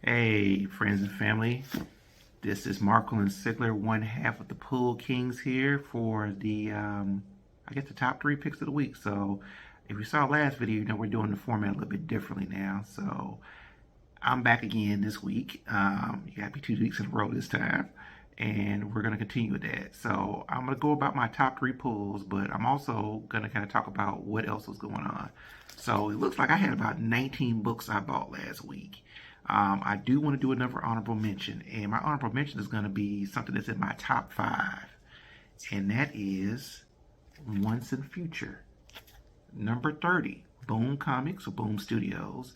Hey, friends and family. This is Marquelon Sigler, one half of the Pool Kings here for the top three picks of the week. So, if you saw last video, you know we're doing the format a little bit differently now. So, I'm back again this week. You got me 2 weeks in a row this time, and we're going to continue with that. So, I'm going to go about my top three pools, but I'm also going to kind of talk about what else was going on. So, it looks like I had about 19 books I bought last week. I do want to do another honorable mention, and my honorable mention is going to be something that's in my top 5, and that is Once and Future. Number 30, Boom Comics or Boom Studios,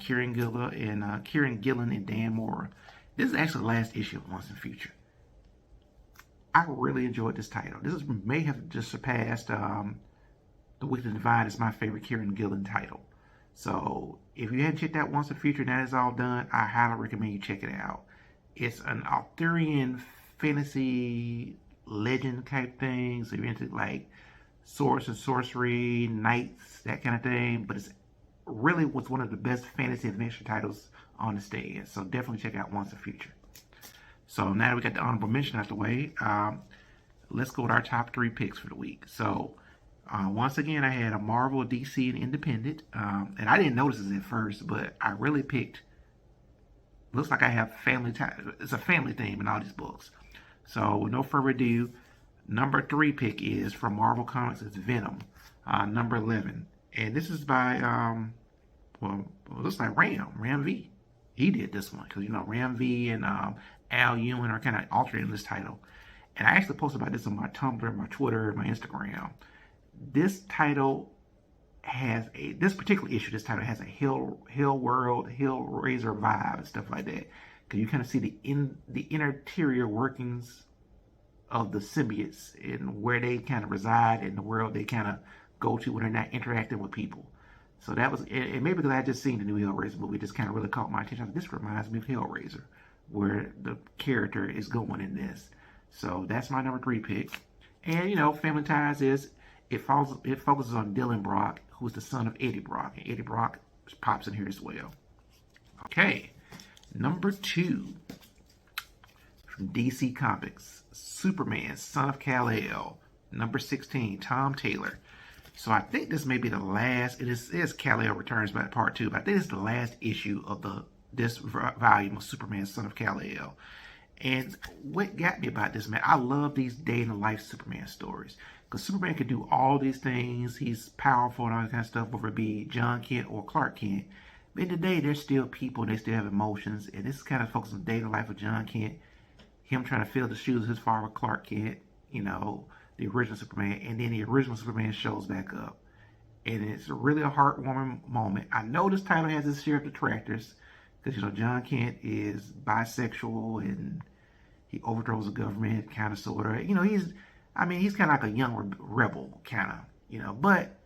Kieran Gillen and Dan Mora. This is actually the last issue of Once and Future. I really enjoyed this title. May have just surpassed The Wicked Divine as my favorite Kieran Gillen title. So if you hadn't checked out Once and Future and that is all done, I highly recommend you check it out. It's an Arthurian fantasy legend type thing. So you're into like swords and sorcery, knights, that kind of thing. But it's really was one of the best fantasy adventure titles on the stand. So definitely check out Once and Future. So now that we got the honorable mention out the way, let's go with our top 3 picks for the week. So once again, I had a Marvel, DC, and Independent. And I didn't notice this at first, but I really picked, looks like I have family time. It's a family theme in all these books. So with no further ado, number 3 pick is from Marvel Comics. It's Venom, number 11. And this is by, it looks like Ram V. He did this one because, Ram V and Al Ewing are kind of alternating this title. And I actually posted about this on my Tumblr, my Twitter, my Instagram. This title has this particular issue, this title has a Hill World, Hellraiser vibe and stuff like that. Because you kind of see the interior workings of the symbiotes and where they kind of reside in the world they kind of go to when they're not interacting with people. So that was, and maybe because I had just seen the new Hellraiser movie, just kind of really caught my attention. This reminds me of Hellraiser, where the character is going in this. So that's my number 3 pick. And, Family Ties is, it focuses on Dylan Brock, who's the son of Eddie Brock. And Eddie Brock pops in here as well. Okay, number 2 from DC Comics, Superman, son of KAL-EL. Number 16, Tom Taylor. So I think this may be the last, it is KAL-EL Returns by part 2, but I think it's the last issue of this volume of Superman, son of KAL-EL. And what got me about this, man, I love these day-in-the-life Superman stories. Because Superman can do all these things. He's powerful and all that kind of stuff, whether it be John Kent or Clark Kent. But in the day, they're still people. They still have emotions. And this is kind of focused on the day-in-the-life of John Kent. Him trying to fill the shoes of his father, Clark Kent. The original Superman. And then the original Superman shows back up. And it's really a heartwarming moment. I know this title has its share of detractors. Because, John Kent is bisexual and he overthrows the government, kind of, sort of. He's kind of like a young rebel, kind of, but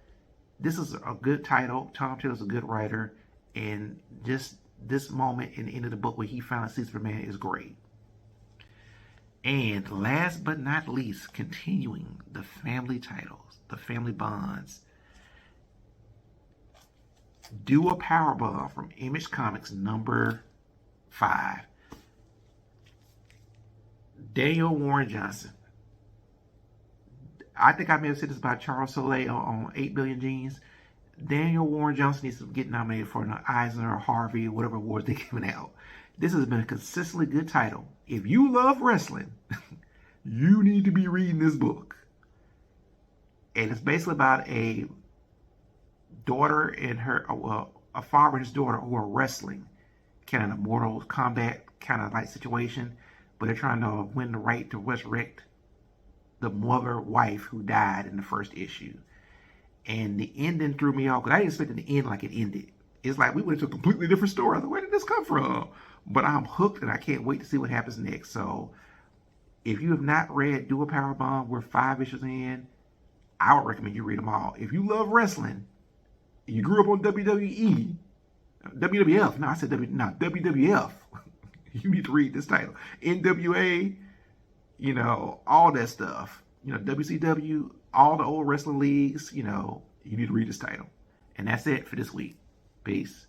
this is a good title. Tom Taylor's a good writer, and just this moment in the end of the book where he finally sees Superman is great. And last but not least, continuing the family titles, the family bonds, do a Powerbomb from Image Comics, number 5. Daniel Warren Johnson. I think I may have said this about Charles Soule on 8 Billion Genes. Daniel Warren Johnson needs to get nominated for an Eisner or Harvey, whatever awards they're giving out. This has been a consistently good title. If you love wrestling, you need to be reading this book. And it's basically about a daughter and a father and his daughter who are wrestling, kind of a Mortal Kombat kind of like situation, but they're trying to win the right to resurrect the wife who died in the first issue. And the ending threw me off because I didn't expect it to end like it ended. It's like we went into a completely different story. I thought, where did this come from? But I'm hooked and I can't wait to see what happens next. So if you have not read Do a Powerbomb, we're 5 issues in, I would recommend you read them all. If you love wrestling, you grew up on WWF. No, I said WWF. You need to read this title. NWA, all that stuff. WCW, all the old wrestling leagues, you need to read this title. And that's it for this week. Peace.